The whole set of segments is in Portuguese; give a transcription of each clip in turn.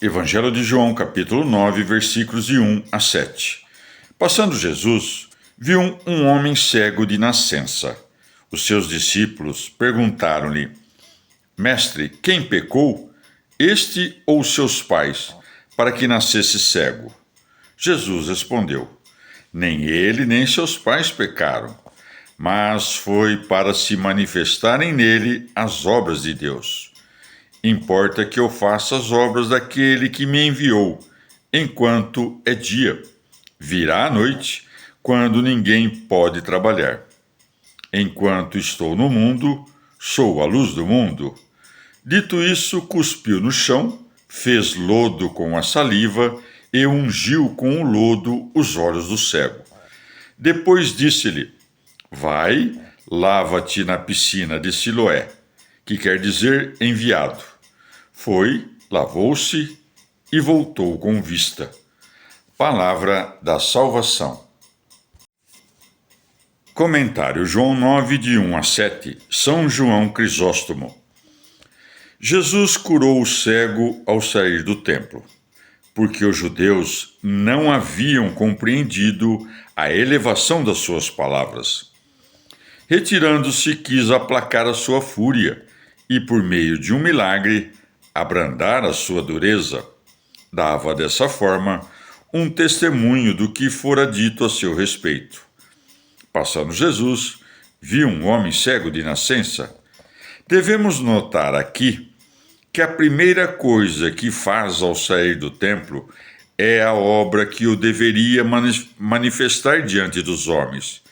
Evangelho de João, capítulo 9, versículos de 1 a 7. Passando Jesus, viu um homem cego de nascença. Os seus discípulos perguntaram-lhe: Mestre, quem pecou, este ou seus pais, para que nascesse cego? Jesus respondeu: Nem ele nem seus pais pecaram, mas foi para se manifestarem nele as obras de Deus. Importa que eu faça as obras daquele que me enviou, enquanto é dia. Virá a noite, quando ninguém pode trabalhar. Enquanto estou no mundo, sou a luz do mundo. Dito isso, cuspiu no chão, fez lodo com a saliva e ungiu com o lodo os olhos do cego. Depois disse-lhe: Vai, lava-te na piscina de Siloé, que quer dizer enviado. Foi, lavou-se e voltou com vista. Palavra da salvação. Comentário João 9, de 1 a 7, São João Crisóstomo. Jesus curou o cego ao sair do templo, porque os judeus não haviam compreendido a elevação das suas palavras. Retirando-se, quis aplacar a sua fúria e, por meio de um milagre, abrandar a sua dureza. Dava dessa forma um testemunho do que fora dito a seu respeito. Passando Jesus, viu um homem cego de nascença. Devemos notar aqui que a primeira coisa que faz ao sair do templo é a obra que o deveria manifestar diante dos homens,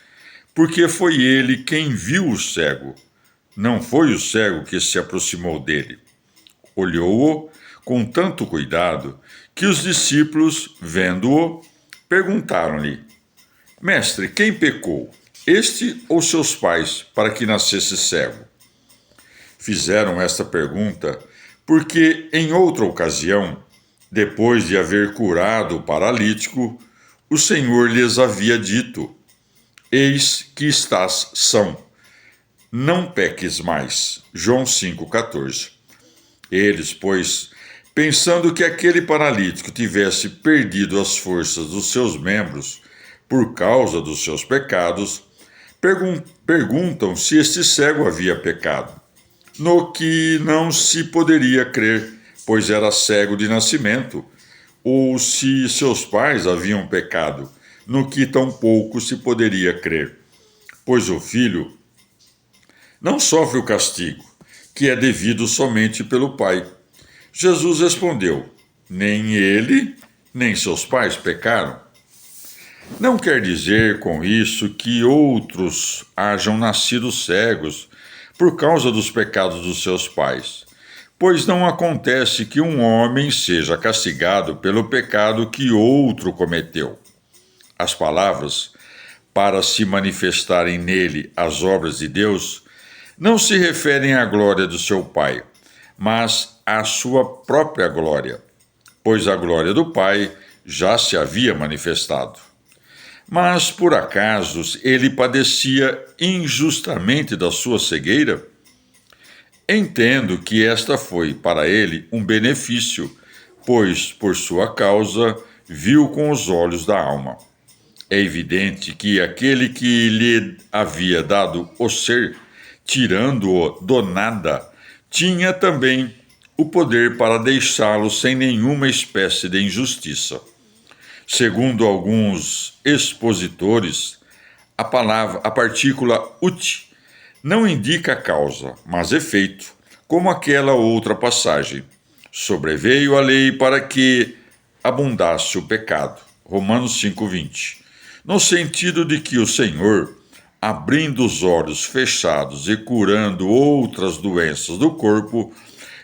porque foi ele quem viu o cego, não foi o cego que se aproximou dele. Olhou-o com tanto cuidado que os discípulos, vendo-o, perguntaram-lhe: Mestre, quem pecou, este ou seus pais, para que nascesse cego? Fizeram esta pergunta porque, em outra ocasião, depois de haver curado o paralítico, o Senhor lhes havia dito: Eis que estás são, não peques mais. João 5,14. Eles, pois, pensando que aquele paralítico tivesse perdido as forças dos seus membros por causa dos seus pecados, perguntam se este cego havia pecado, no que não se poderia crer, pois era cego de nascimento, ou se seus pais haviam pecado, no que tampouco se poderia crer, pois o filho não sofre o castigo, que é devido somente pelo Pai. Jesus respondeu: Nem ele, nem seus pais pecaram. Não quer dizer com isso que outros hajam nascido cegos por causa dos pecados dos seus pais, pois não acontece que um homem seja castigado pelo pecado que outro cometeu. As palavras, para se manifestarem nele as obras de Deus, não se referem à glória do seu Pai, mas à sua própria glória, pois a glória do Pai já se havia manifestado. Mas, por acaso, ele padecia injustamente da sua cegueira? Entendo que esta foi para ele um benefício, pois, por sua causa, viu com os olhos da alma. É evidente que aquele que lhe havia dado o ser, tirando-o do nada, tinha também o poder para deixá-lo sem nenhuma espécie de injustiça. Segundo alguns expositores, a partícula ut não indica causa, mas efeito, como aquela outra passagem. Sobreveio a lei para que abundasse o pecado. Romanos 5,20. No sentido de que o Senhor, abrindo os olhos fechados e curando outras doenças do corpo,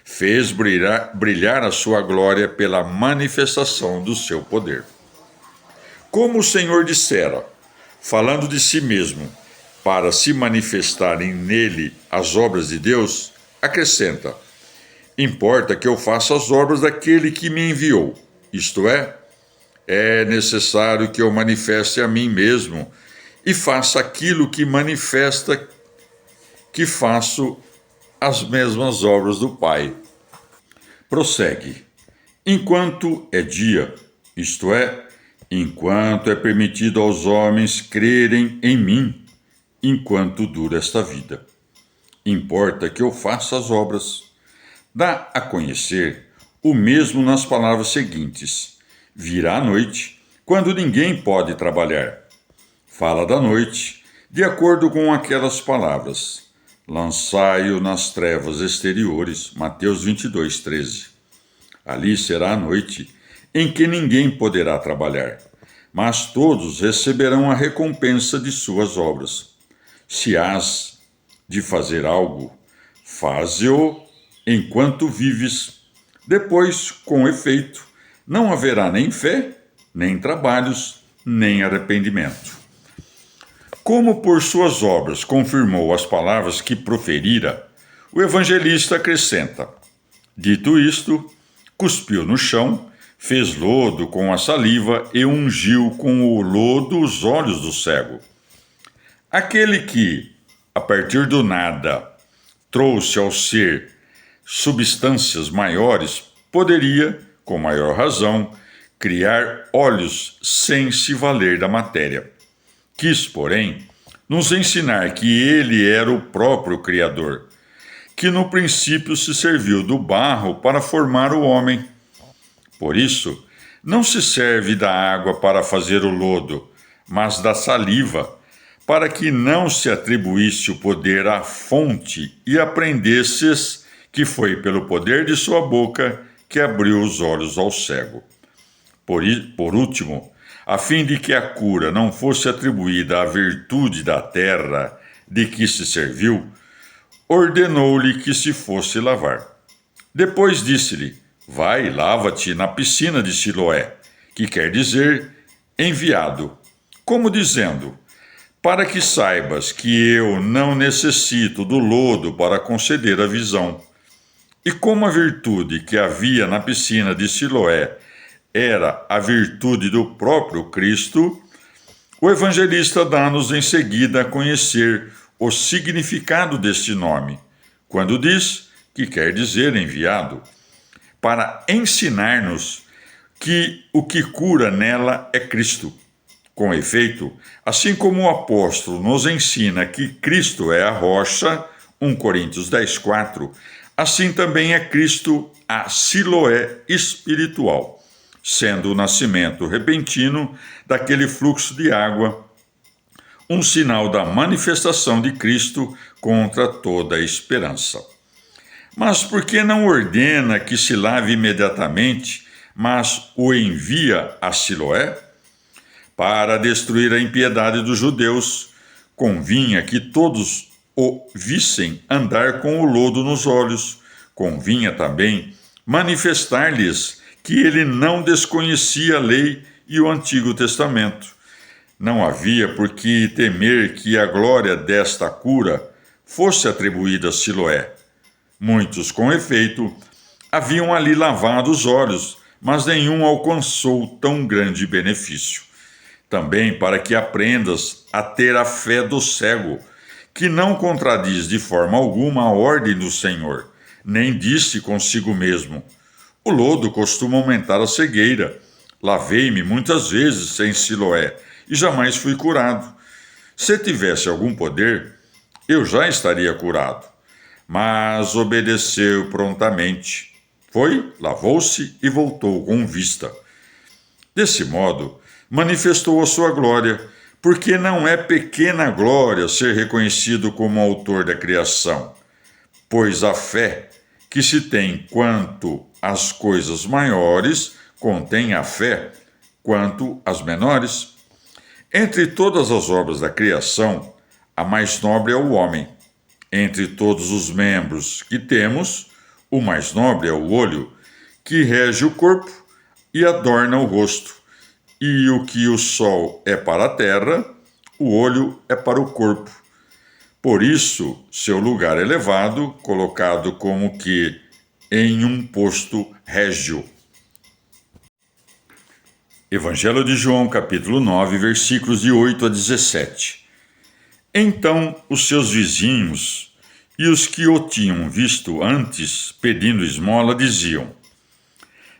fez brilhar a sua glória pela manifestação do seu poder. Como o Senhor dissera, falando de si mesmo, para se manifestarem nele as obras de Deus, acrescenta: Importa que eu faça as obras daquele que me enviou, isto é necessário que eu manifeste a mim mesmo e faça aquilo que manifesta que faço as mesmas obras do Pai. Prossegue. enquanto é dia, isto é, enquanto é permitido aos homens crerem em mim, enquanto dura esta vida. Importa que eu faça as obras. Dá a conhecer o mesmo nas palavras seguintes: virá a noite, quando ninguém pode trabalhar. Fala da noite, de acordo com aquelas palavras. Lançai-o nas trevas exteriores. Mateus 22, 13. Ali será a noite, em que ninguém poderá trabalhar, mas todos receberão a recompensa de suas obras. Se hás de fazer algo, faze-o enquanto vives. Depois, com efeito, não haverá nem fé, nem trabalhos, nem arrependimento. Como por suas obras confirmou as palavras que proferira, o evangelista acrescenta: dito isto, cuspiu no chão, fez lodo com a saliva e ungiu com o lodo os olhos do cego. Aquele que, a partir do nada, trouxe ao ser substâncias maiores, poderia, com maior razão, criar olhos sem se valer da matéria. Quis, porém, nos ensinar que ele era o próprio Criador, que no princípio se serviu do barro para formar o homem. Por isso, não se serve da água para fazer o lodo, mas da saliva, para que não se atribuísse o poder à fonte e aprendesses que foi pelo poder de sua boca que abriu os olhos ao cego. Por último, a fim de que a cura não fosse atribuída à virtude da terra de que se serviu, ordenou-lhe que se fosse lavar. Depois disse-lhe: vai, lava-te na piscina de Siloé, que quer dizer enviado, como dizendo: para que saibas que eu não necessito do lodo para conceder a visão. E como a virtude que havia na piscina de Siloé era a virtude do próprio Cristo, o evangelista dá-nos em seguida a conhecer o significado deste nome, quando diz que quer dizer enviado, para ensinar-nos que o que cura nela é Cristo. Com efeito, assim como o apóstolo nos ensina que Cristo é a rocha, 1 Coríntios 10, 4, assim também é Cristo a Siloé espiritual, sendo o nascimento repentino daquele fluxo de água um sinal da manifestação de Cristo contra toda a esperança. Mas por que não ordena que se lave imediatamente, mas o envia a Siloé? Para destruir a impiedade dos judeus, convinha que todos o vissem andar com o lodo nos olhos. Convinha também manifestar-lhes que ele não desconhecia a lei e o Antigo Testamento. Não havia por que temer que a glória desta cura fosse atribuída a Siloé. Muitos, com efeito, haviam ali lavado os olhos, mas nenhum alcançou tão grande benefício. Também para que aprendas a ter a fé do cego, que não contradiz de forma alguma a ordem do Senhor, nem disse consigo mesmo: o lodo costuma aumentar a cegueira. Lavei-me muitas vezes em Siloé e jamais fui curado. Se tivesse algum poder, eu já estaria curado. Mas obedeceu prontamente. Foi, lavou-se e voltou com vista. Desse modo, manifestou a sua glória, porque não é pequena glória ser reconhecido como autor da criação, pois a fé que se tem quanto às coisas maiores contém a fé quanto às menores. Entre todas as obras da criação, a mais nobre é o homem. Entre todos os membros que temos, o mais nobre é o olho, que rege o corpo e adorna o rosto. E o que o sol é para a terra, o olho é para o corpo. Por isso, seu lugar elevado, colocado como que em um posto régio. Evangelho de João, capítulo 9, versículos de 8 a 17. Então os seus vizinhos e os que o tinham visto antes pedindo esmola diziam: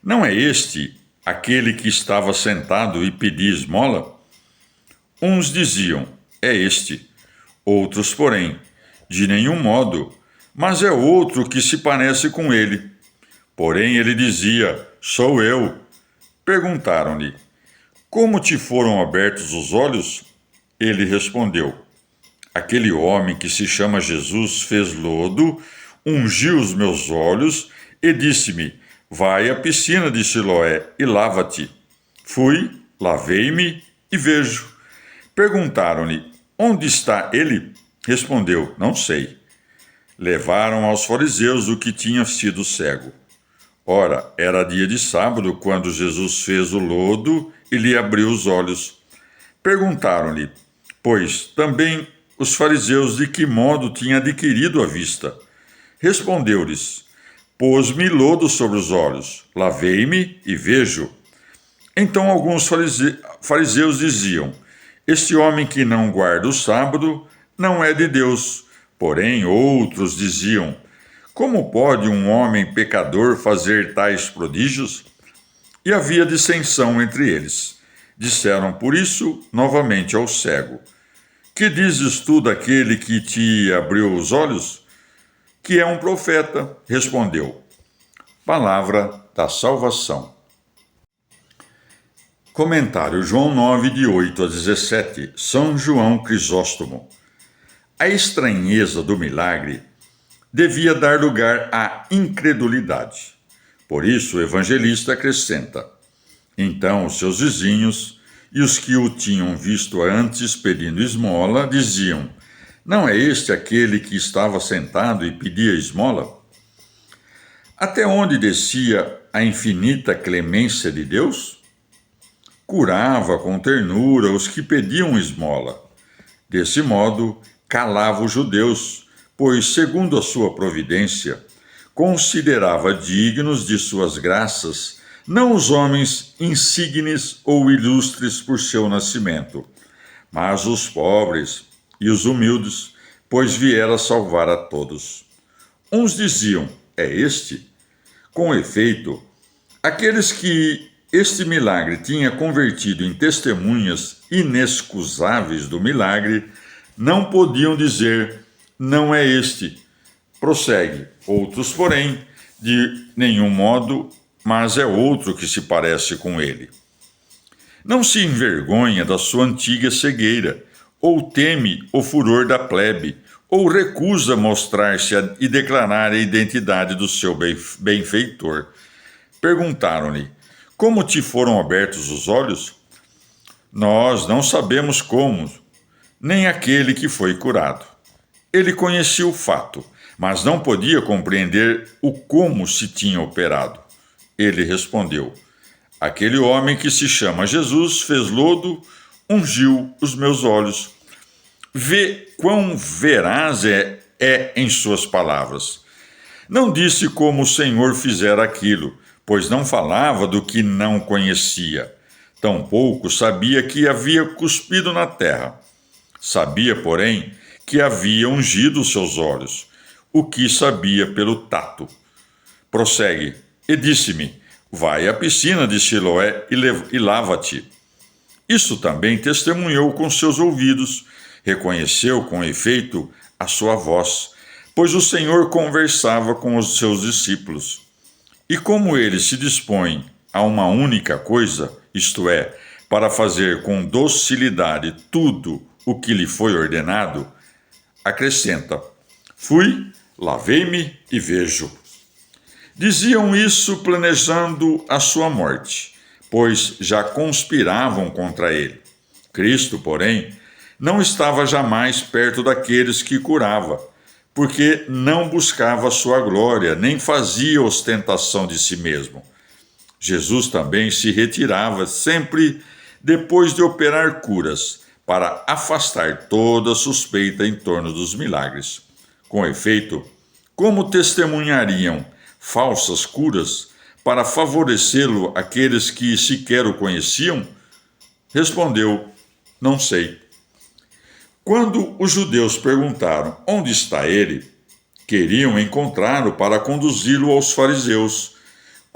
Não é este aquele que estava sentado e pedia esmola? Uns diziam: é este. Outros, porém, de nenhum modo, mas é outro que se parece com ele. Porém, ele dizia: sou eu. Perguntaram-lhe: como te foram abertos os olhos? Ele respondeu: aquele homem que se chama Jesus fez lodo, ungiu os meus olhos e disse-me: vai à piscina de Siloé e lava-te. Fui, lavei-me e vejo. Perguntaram-lhe: onde está ele? Respondeu: não sei. Levaram aos fariseus o que tinha sido cego. Ora, era dia de sábado quando Jesus fez o lodo e lhe abriu os olhos. Perguntaram-lhe, pois, também os fariseus de que modo tinha adquirido a vista. Respondeu-lhes: pôs-me lodo sobre os olhos, lavei-me e vejo. Então alguns fariseus diziam: este homem que não guarda o sábado não é de Deus. Porém, outros diziam: como pode um homem pecador fazer tais prodígios? E havia dissensão entre eles. Disseram por isso novamente ao cego: que dizes tu daquele que te abriu os olhos? Que é um profeta, respondeu. Palavra da salvação. Comentário João 9, de 8 a 17, São João Crisóstomo. A estranheza do milagre devia dar lugar à incredulidade. Por isso o evangelista acrescenta: então os seus vizinhos e os que o tinham visto antes pedindo esmola diziam: não é este aquele que estava sentado e pedia esmola? Até onde descia a infinita clemência de Deus? Curava com ternura os que pediam esmola. Desse modo, calava os judeus, pois, segundo a sua providência, considerava dignos de suas graças não os homens insígnes ou ilustres por seu nascimento, mas os pobres e os humildes, pois viera salvar a todos. Uns diziam: é este? Com efeito, aqueles que este milagre tinha convertido em testemunhas inexcusáveis do milagre, não podiam dizer: não é este. Prossegue. Outros, porém, de nenhum modo, mas é outro que se parece com ele. Não se envergonha da sua antiga cegueira, ou teme o furor da plebe, ou recusa mostrar-se e declarar a identidade do seu benfeitor. Perguntaram-lhe: como te foram abertos os olhos? Nós não sabemos como, nem aquele que foi curado. Ele conhecia o fato, mas não podia compreender o como se tinha operado. Ele respondeu: aquele homem que se chama Jesus fez lodo, ungiu os meus olhos. Vê quão veraz é em suas palavras. Não disse como o Senhor fizera aquilo, pois não falava do que não conhecia. Tampouco sabia que havia cuspido na terra. Sabia, porém, que havia ungido os seus olhos, o que sabia pelo tato. Prossegue, e disse-me: vai à piscina de Siloé e lava-te. Isso também testemunhou com seus ouvidos, reconheceu com efeito a sua voz, pois o Senhor conversava com os seus discípulos. E como ele se dispõe a uma única coisa, isto é, para fazer com docilidade tudo o que lhe foi ordenado, acrescenta: fui, lavei-me e vejo. Diziam isso planejando a sua morte, pois já conspiravam contra ele. Cristo, porém, não estava jamais perto daqueles que curava, porque não buscava sua glória, nem fazia ostentação de si mesmo. Jesus também se retirava sempre depois de operar curas, para afastar toda suspeita em torno dos milagres. Com efeito, como testemunhariam falsas curas para favorecê-lo aqueles que sequer o conheciam? Respondeu: não sei. Quando os judeus perguntaram onde está ele, queriam encontrá-lo para conduzi-lo aos fariseus.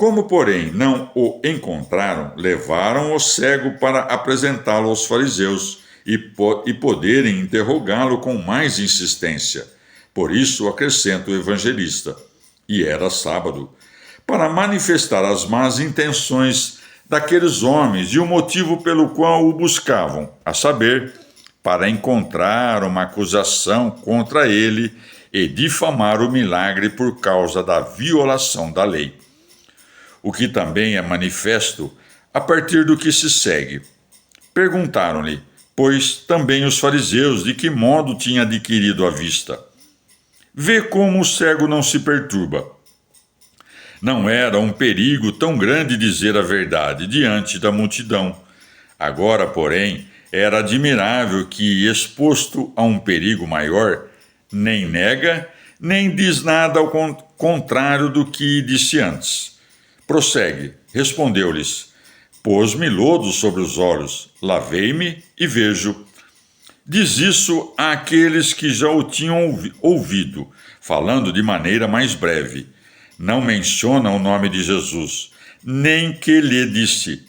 Como, porém, não o encontraram, levaram o cego para apresentá-lo aos fariseus e poderem interrogá-lo com mais insistência. Por isso acrescenta o evangelista: e era sábado, para manifestar as más intenções daqueles homens e o motivo pelo qual o buscavam, a saber, para encontrar uma acusação contra ele e difamar o milagre por causa da violação da lei. O que também é manifesto a partir do que se segue. Perguntaram-lhe, pois, também os fariseus, de que modo tinha adquirido a vista. Vê como o cego não se perturba. Não era um perigo tão grande dizer a verdade diante da multidão. Agora, porém, era admirável que, exposto a um perigo maior, nem nega, nem diz nada ao contrário do que disse antes. Prossegue, respondeu-lhes: pôs-me lodo sobre os olhos, lavei-me e vejo. Diz isso àqueles que já o tinham ouvido, falando de maneira mais breve. Não menciona o nome de Jesus, nem que lhe disse: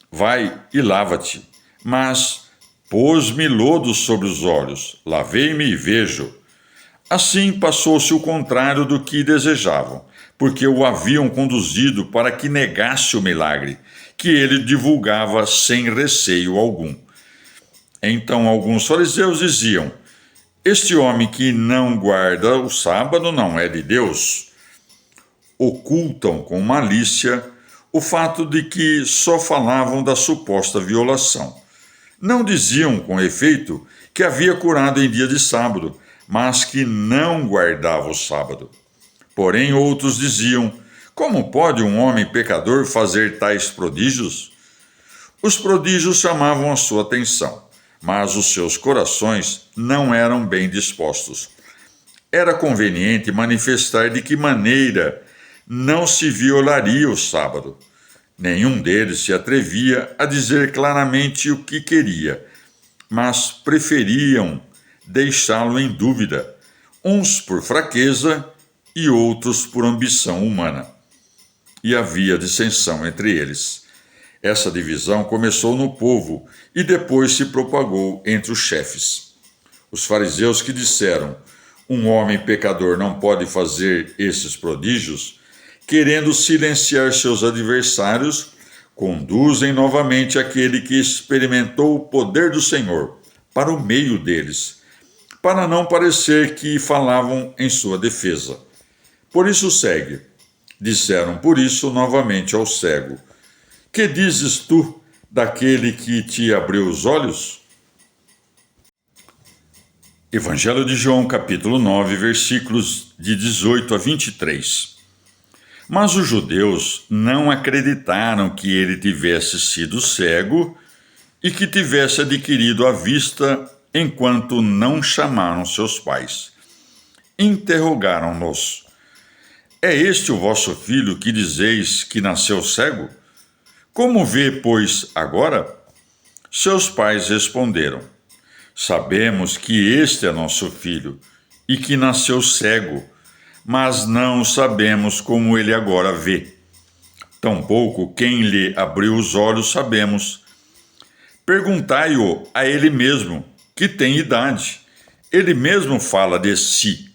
vai e lava-te. Mas pôs-me lodo sobre os olhos, lavei-me e vejo. Assim passou-se o contrário do que desejavam, porque o haviam conduzido para que negasse o milagre, que ele divulgava sem receio algum. Então alguns fariseus diziam: este homem que não guarda o sábado não é de Deus. Ocultam com malícia o fato de que só falavam da suposta violação. Não diziam, com efeito, que havia curado em dia de sábado, mas que não guardava o sábado. Porém, outros diziam: como pode um homem pecador fazer tais prodígios? Os prodígios chamavam a sua atenção, mas os seus corações não eram bem dispostos. Era conveniente manifestar de que maneira não se violaria o sábado. Nenhum deles se atrevia a dizer claramente o que queria, mas preferiam deixá-lo em dúvida, uns por fraqueza e outros por ambição humana. E havia dissensão entre eles. Essa divisão começou no povo e depois se propagou entre os chefes. Os fariseus que disseram: um homem pecador não pode fazer esses prodígios, querendo silenciar seus adversários, conduzem novamente aquele que experimentou o poder do Senhor para o meio deles, para não parecer que falavam em sua defesa. Por isso segue. Disseram por isso novamente ao cego: que dizes tu daquele que te abriu os olhos? Evangelho de João, capítulo 9, versículos de 18 a 23. Mas os judeus não acreditaram que ele tivesse sido cego e que tivesse adquirido a vista enquanto não chamaram seus pais. Interrogaram-nos: é este o vosso filho que dizeis que nasceu cego? Como vê, pois, agora? Seus pais responderam: sabemos que este é nosso filho e que nasceu cego, mas não sabemos como ele agora vê. Tampouco quem lhe abriu os olhos sabemos. Perguntai-o a ele mesmo, que tem idade. Ele mesmo fala de si.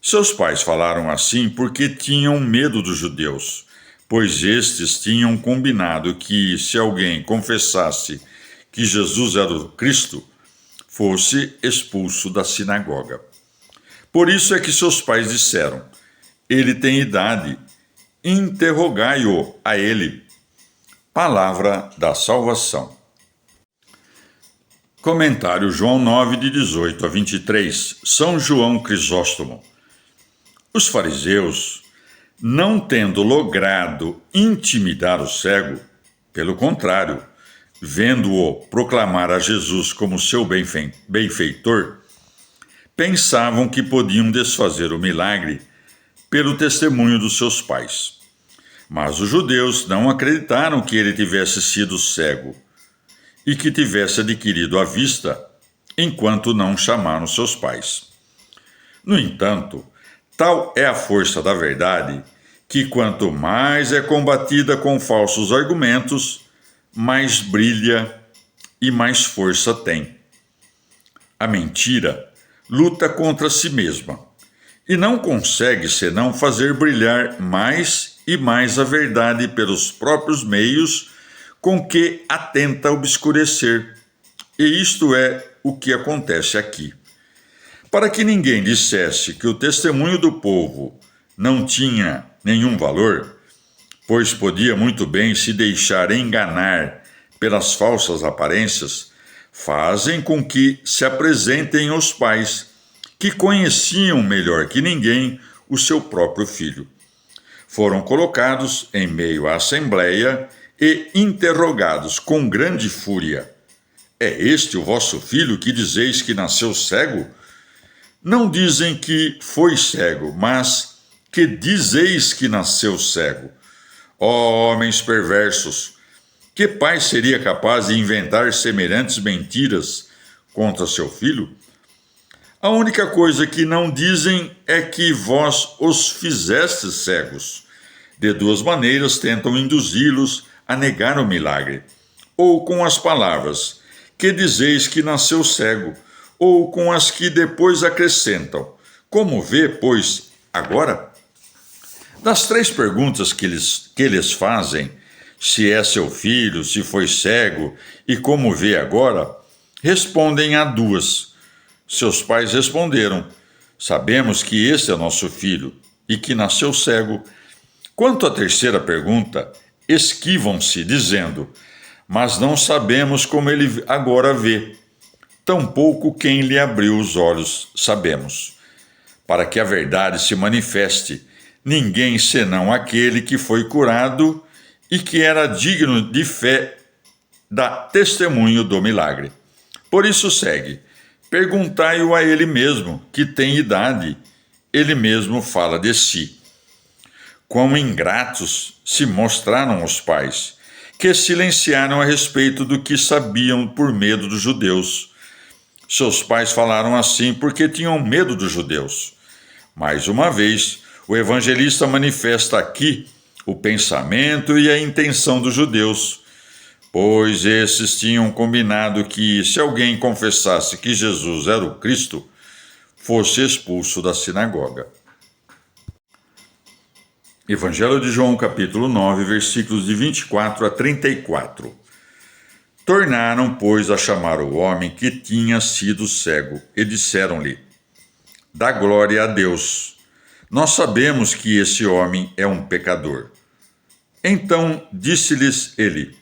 Seus pais falaram assim porque tinham medo dos judeus, pois estes tinham combinado que, se alguém confessasse que Jesus era o Cristo, fosse expulso da sinagoga. Por isso é que seus pais disseram: ele tem idade, interrogai-o a ele. Palavra da salvação. Comentário João 9, de 18 a 23. São João Crisóstomo. Os fariseus, não tendo logrado intimidar o cego, pelo contrário, vendo-o proclamar a Jesus como seu benfeitor, pensavam que podiam desfazer o milagre pelo testemunho dos seus pais. Mas os judeus não acreditaram que ele tivesse sido cego e que tivesse adquirido a vista enquanto não chamaram seus pais. No entanto, tal é a força da verdade que quanto mais é combatida com falsos argumentos, mais brilha e mais força tem. A mentira luta contra si mesma e não consegue senão fazer brilhar mais e mais a verdade pelos próprios meios com que a tenta obscurecer. E isto é o que acontece aqui. Para que ninguém dissesse que o testemunho do povo não tinha nenhum valor, pois podia muito bem se deixar enganar pelas falsas aparências, fazem com que se apresentem os pais, que conheciam melhor que ninguém o seu próprio filho. Foram colocados em meio à assembleia e interrogados com grande fúria. É este o vosso filho que dizeis que nasceu cego? Não dizem que foi cego, mas que dizeis que nasceu cego. Ó homens perversos, que pai seria capaz de inventar semelhantes mentiras contra seu filho? A única coisa que não dizem é que vós os fizestes cegos. De duas maneiras tentam induzi-los a negar o milagre, ou com as palavras, que dizeis que nasceu cego, ou com as que depois acrescentam, como vê, pois, agora? Das três perguntas que eles fazem, se é seu filho, se foi cego e como vê agora, respondem a duas. Seus pais responderam: sabemos que esse é nosso filho e que nasceu cego. Quanto à terceira pergunta, esquivam-se, dizendo: mas não sabemos como ele agora vê. Tampouco quem lhe abriu os olhos sabemos. Para que a verdade se manifeste, ninguém senão aquele que foi curado e que era digno de fé dá testemunho do milagre. Por isso segue: perguntai-o a ele mesmo, que tem idade, ele mesmo fala de si. Quão ingratos se mostraram os pais, que silenciaram a respeito do que sabiam por medo dos judeus. Seus pais falaram assim porque tinham medo dos judeus. Mais uma vez, o evangelista manifesta aqui o pensamento e a intenção dos judeus, pois esses tinham combinado que, se alguém confessasse que Jesus era o Cristo, fosse expulso da sinagoga. Evangelho de João, capítulo 9, versículos de 24 a 34. Tornaram, pois, a chamar o homem que tinha sido cego, e disseram-lhe: dá glória a Deus. Nós sabemos que esse homem é um pecador. Então disse-lhes ele: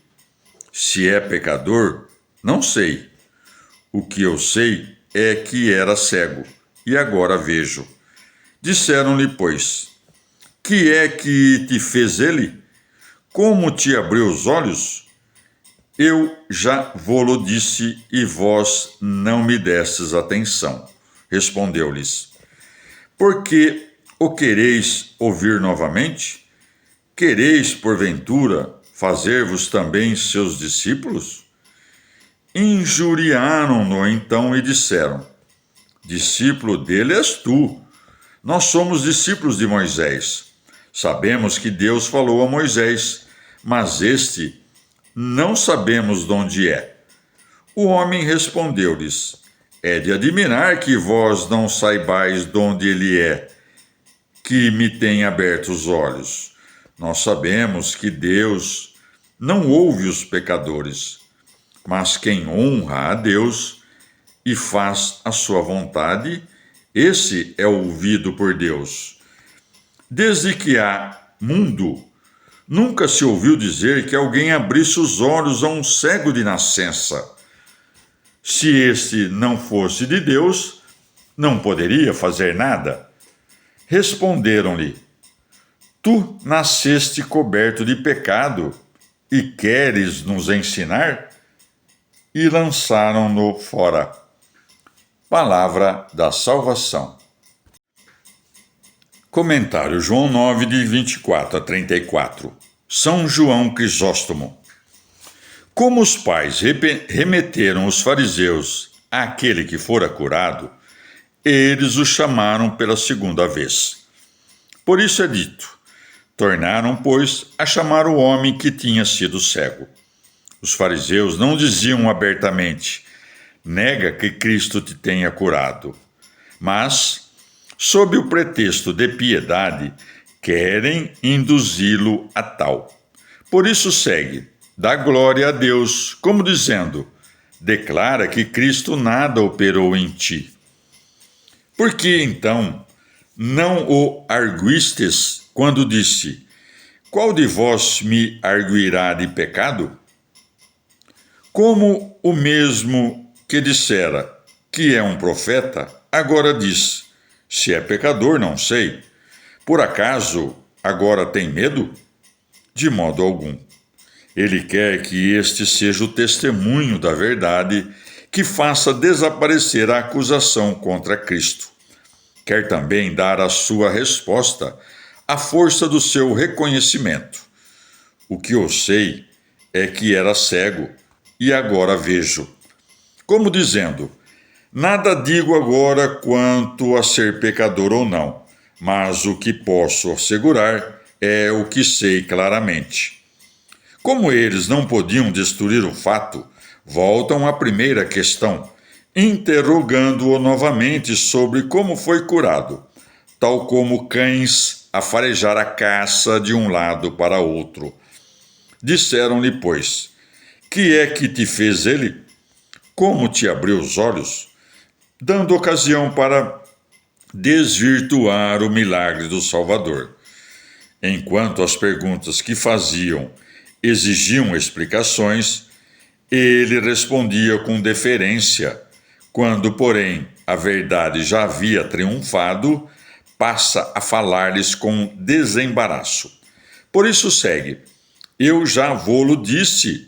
se é pecador, não sei. O que eu sei é que era cego, e agora vejo. Disseram-lhe, pois: que é que te fez ele? Como te abriu os olhos? Eu já vô-lo disse, e vós não me destes atenção. Respondeu-lhes: por que o quereis ouvir novamente? Quereis, porventura, fazer-vos também seus discípulos? Injuriaram-no então e disseram: discípulo dele és tu. Nós somos discípulos de Moisés. Sabemos que Deus falou a Moisés, mas este não sabemos de onde é. O homem respondeu-lhes: é de admirar que vós não saibais de onde ele é, que me tem aberto os olhos. Nós sabemos que Deus não ouve os pecadores, mas quem honra a Deus e faz a sua vontade, esse é ouvido por Deus. Desde que há mundo, nunca se ouviu dizer que alguém abrisse os olhos a um cego de nascença. Se este não fosse de Deus, não poderia fazer nada. Responderam-lhe: tu nasceste coberto de pecado e queres nos ensinar? E lançaram-no fora. Palavra da salvação. Comentário João 9, de 24 a 34. São João Crisóstomo. Como os pais remeteram os fariseus àquele que fora curado, eles o chamaram pela segunda vez. Por isso é dito: Tornaram, pois, a chamar o homem que tinha sido cego. Os fariseus não diziam abertamente: nega que Cristo te tenha curado. Mas, sob o pretexto de piedade, querem induzi-lo a tal. Por isso segue, dá glória a Deus, como dizendo: declara que Cristo nada operou em ti. Por que, então, não o arguistes quando disse: qual de vós me arguirá de pecado? Como o mesmo que dissera que é um profeta, agora diz: se é pecador, não sei. Por acaso agora tem medo? De modo algum. Ele quer que este seja o testemunho da verdade que faça desaparecer a acusação contra Cristo. Quer também dar a sua resposta à força do seu reconhecimento. O que eu sei é que era cego e agora vejo. Como dizendo: nada digo agora quanto a ser pecador ou não, mas o que posso assegurar é o que sei claramente. Como eles não podiam destruir o fato, voltam à primeira questão, interrogando-o novamente sobre como foi curado, tal como cães a farejar a caça de um lado para outro. Disseram-lhe, pois: que é que te fez ele? Como te abriu os olhos? Dando ocasião para desvirtuar o milagre do Salvador. Enquanto as perguntas que faziam exigiam explicações, ele respondia com deferência. Quando, porém, a verdade já havia triunfado, passa a falar-lhes com desembaraço. Por isso segue: eu já vô-lo disse,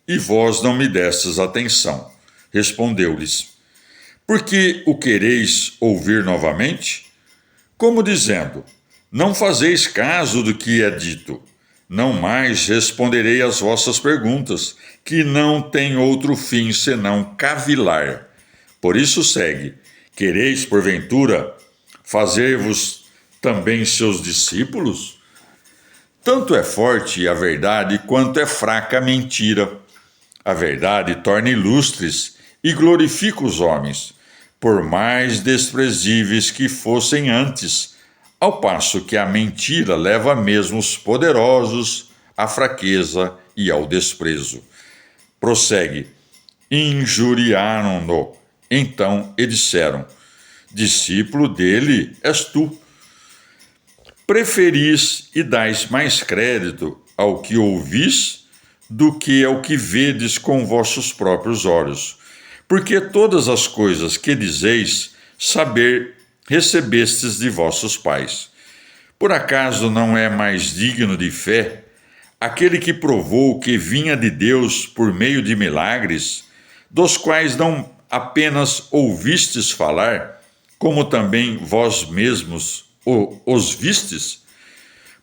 e vós não me destes atenção. Respondeu-lhes: por que o quereis ouvir novamente? Como dizendo: não fazeis caso do que é dito. Não mais responderei às vossas perguntas, que não têm outro fim senão cavilar. Por isso segue: quereis, porventura, fazer-vos também seus discípulos? Tanto é forte a verdade quanto é fraca a mentira. A verdade torna ilustres e glorifica os homens, por mais desprezíveis que fossem antes, ao passo que a mentira leva mesmo os poderosos à fraqueza e ao desprezo. Prossegue: injuriaram-no, então e disseram: discípulo dele és tu. Preferis e dais mais crédito ao que ouvis do que ao que vedes com vossos próprios olhos. Porque todas as coisas que dizeis saber recebestes de vossos pais. Por acaso não é mais digno de fé aquele que provou que vinha de Deus por meio de milagres, dos quais não apenas ouvistes falar, como também vós mesmos os vistes?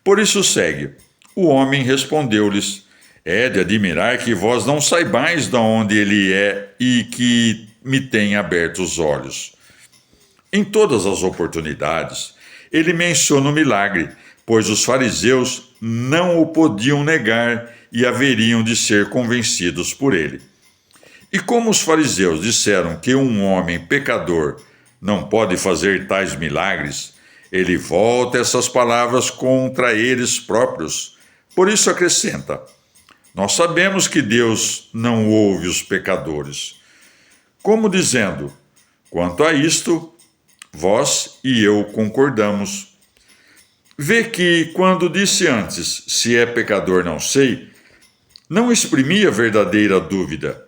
Por isso segue: o homem respondeu-lhes: é de admirar que vós não saibais de onde ele é e que me tem aberto os olhos. Em todas as oportunidades, ele menciona o milagre, pois os fariseus não o podiam negar e haveriam de ser convencidos por ele. E como os fariseus disseram que um homem pecador não pode fazer tais milagres, ele volta essas palavras contra eles próprios. Por isso acrescenta: nós sabemos que Deus não ouve os pecadores. Como dizendo: quanto a isto, vós e eu concordamos. Vê que, quando disse antes, se é pecador não sei, não exprimia verdadeira dúvida.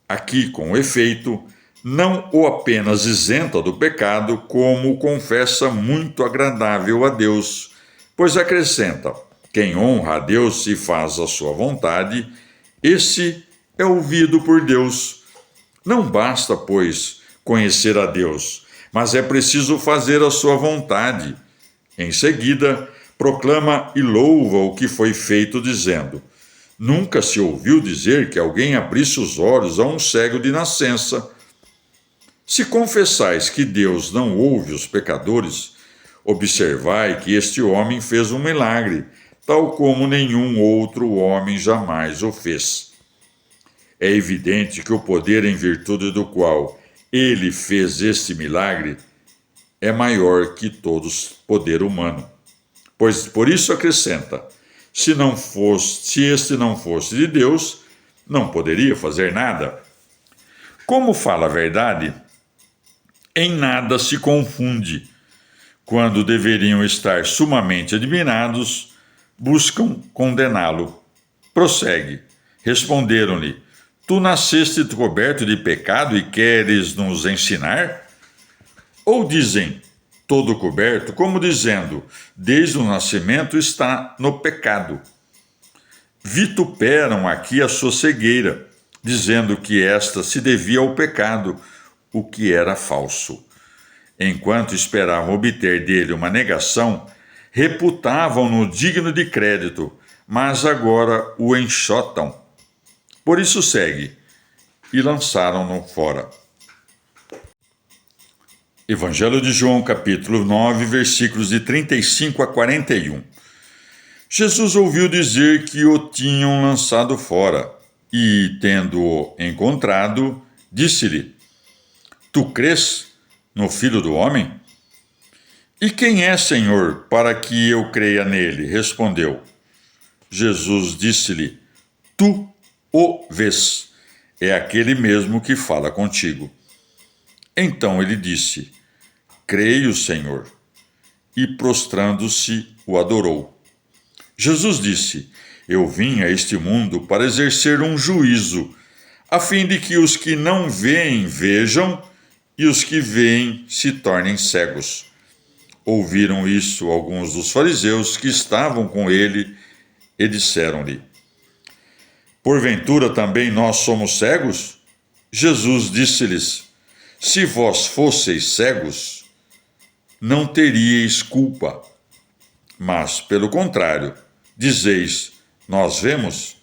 Aqui, com efeito, não o apenas isenta do pecado, como o confessa muito agradável a Deus, pois acrescenta: quem honra a Deus e faz a sua vontade, esse é ouvido por Deus. Não basta, pois, conhecer a Deus, mas é preciso fazer a sua vontade. Em seguida, proclama e louva o que foi feito, dizendo: nunca se ouviu dizer que alguém abrisse os olhos a um cego de nascença. Se confessais que Deus não ouve os pecadores, observai que este homem fez um milagre, tal como nenhum outro homem jamais o fez. É evidente que o poder em virtude do qual ele fez este milagre é maior que todo poder humano. Pois por isso acrescenta: se este não fosse de Deus, não poderia fazer nada. Como fala a verdade, em nada se confunde. Quando deveriam estar sumamente admirados, buscam condená-lo. Prossegue. Responderam-lhe: Tu nasceste coberto de pecado e queres nos ensinar? Ou dizem: todo coberto, como dizendo: desde o nascimento está no pecado. Vituperam aqui a sua cegueira, dizendo que esta se devia ao pecado, o que era falso. Enquanto esperavam obter dele uma negação, reputavam-no digno de crédito, mas agora o enxotam. Por isso segue, e lançaram-no fora. Evangelho de João, capítulo 9, versículos de 35 a 41. Jesus ouviu dizer que o tinham lançado fora, e, tendo-o encontrado, disse-lhe: Tu crês no Filho do Homem? E quem é, Senhor, para que eu creia nele? Respondeu. Jesus disse-lhe: Tu o vês, é aquele mesmo que fala contigo. Então ele disse: Creio, Senhor. E prostrando-se, o adorou. Jesus disse: Eu vim a este mundo para exercer um juízo, a fim de que os que não veem vejam e os que veem se tornem cegos. Ouviram isso alguns dos fariseus que estavam com ele e disseram-lhe: Porventura também nós somos cegos? Jesus disse-lhes: Se vós fosseis cegos, não teríeis culpa. Mas, pelo contrário, dizeis: Nós vemos.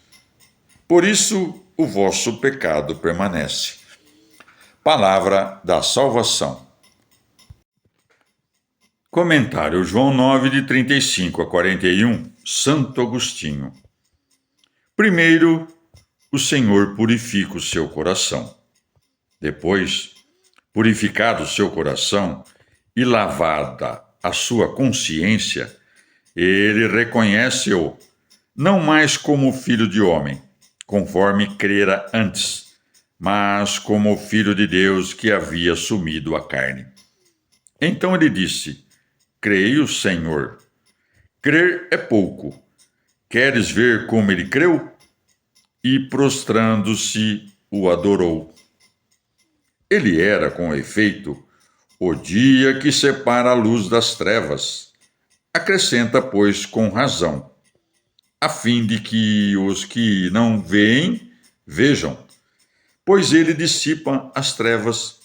Por isso o vosso pecado permanece. Palavra da salvação. Comentário João 9, de 35 a 41, Santo Agostinho. Primeiro, o Senhor purifica o seu coração. Depois, purificado o seu coração e lavada a sua consciência, ele reconhece-o não mais como filho de homem, conforme crera antes, mas como filho de Deus que havia assumido a carne. Então ele disse: Creio, Senhor. Crer é pouco. Queres ver como ele creu? E prostrando-se, o adorou. Ele era, com efeito, o dia que separa a luz das trevas. Acrescenta, pois, com razão, a fim de que os que não veem, vejam, pois ele dissipa as trevas.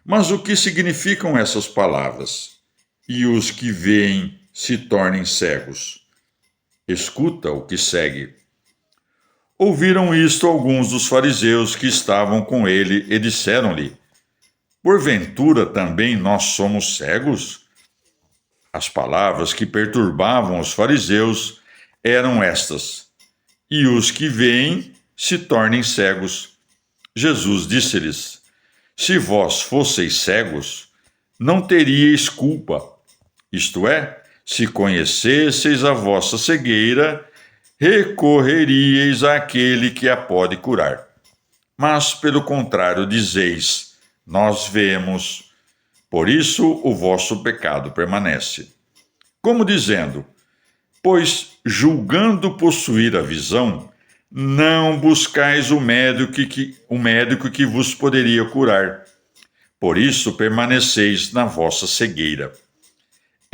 Mas o que significam essas palavras? E os que veem se tornem cegos. Escuta o que segue. Ouviram isto alguns dos fariseus que estavam com ele e disseram-lhe: Porventura também nós somos cegos? As palavras que perturbavam os fariseus eram estas: E os que veem se tornem cegos. Jesus disse-lhes: Se vós fosseis cegos, não teríeis culpa. Isto é, se conhecesseis a vossa cegueira, recorreríeis àquele que a pode curar. Mas, pelo contrário, dizeis: Nós vemos, por isso o vosso pecado permanece. Como dizendo: Pois, julgando possuir a visão, não buscais o médico que vos poderia curar. Por isso permaneceis na vossa cegueira.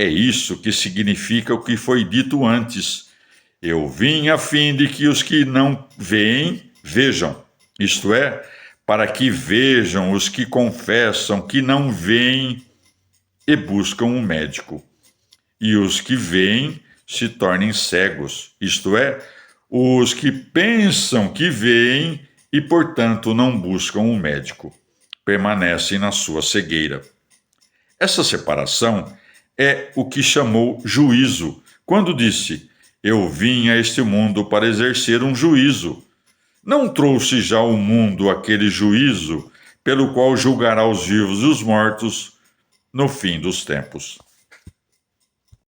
É isso que significa o que foi dito antes: Eu vim a fim de que os que não veem, vejam. Isto é, para que vejam os que confessam que não veem e buscam um médico. E os que veem se tornem cegos. Isto é, os que pensam que veem e, portanto, não buscam um médico. Permanecem na sua cegueira. Essa separação é o que chamou juízo, quando disse: Eu vim a este mundo para exercer um juízo. Não trouxe já ao mundo aquele juízo pelo qual julgará os vivos e os mortos no fim dos tempos.